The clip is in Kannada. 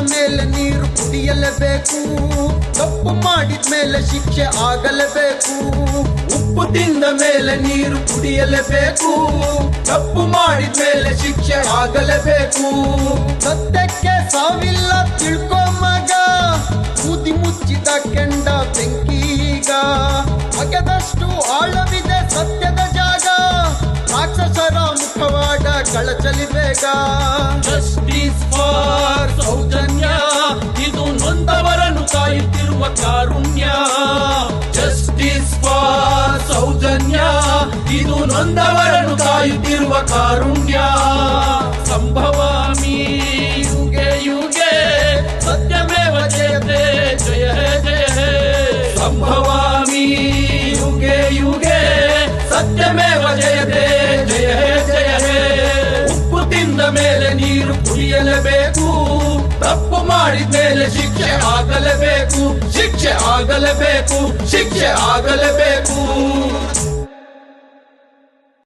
ಮೇಲೆ ನೀರು ಕುಡಿಯಲೇಬೇಕು. ತಪ್ಪು ಮಾಡಿದ ಮೇಲೆ ಶಿಕ್ಷೆ ಆಗಲೇಬೇಕು. ಉಪ್ಪು ತಿಂದ ಮೇಲೆ ನೀರು ಕುಡಿಯಲೇಬೇಕು. ತಪ್ಪು ಮಾಡಿದ ಮೇಲೆ ಶಿಕ್ಷೆ ಆಗಲೇಬೇಕು. ಸತ್ಯಕ್ಕೆ ಸಾವಿಲ್ಲ ತಿಳ್ಕೊ ಮಗ, ಬೂದಿ ಮುಚ್ಚಿದ ಕೆಂಡ ಬೆಂಕೀಗ. ಮಗದಷ್ಟು ಆಳವಿದೆ ಸತ್ಯದ ಜಾಗ, ರಾಕ್ಷಸರ ಮುಖವಾಡ ಕಳಚಲಿ ಬೇಗ. ಜಸ್ಟಿಸ್ ಫಾರ್ ಸೌಜನ್ಯ, ಇದು ನೊಂದವರನ್ನು ಕಾಯುತ್ತಿರುವ ಕಾರುಣ್ಯ. ಜಸ್ಟಿಸ್ ಫಾರ್ ಸೌಜನ್ಯ, ಇದು ನೊಂದವರನ್ನು ಕಾಯುತ್ತಿರುವ ಕಾರುಣ್ಯ. ಸಂಭವಾಮಿ ಯುಗೆ ಯುಗೆ ಸತ್ಯಮೇವ ಜಯತೆ, ಜಯ ಹೇ ಜಯ ಹೇ. ಸಂಭವಾಮಿ ಯುಗೆ ಯುಗೆ ಸತ್ಯಮೇವ ಜಯತೆ, ಜಯ ಹೇ ಜಯ ಹೇ. ಉಪ್ಪು ತಿಂದ ಮೇಲೆ ನೀರು ಕುಡಿಯಲೇಬೇಕು. ತಪ್ಪು ಮಾಡಿದ ಮೇಲೆ ಶಿಕ್ಷೆ ಆಗಲೇಬೇಕು. ಶಿಕ್ಷೆ ಆಗಲೇಬೇಕು. ಶಿಕ್ಷೆ ಆಗಲೇಬೇಕು.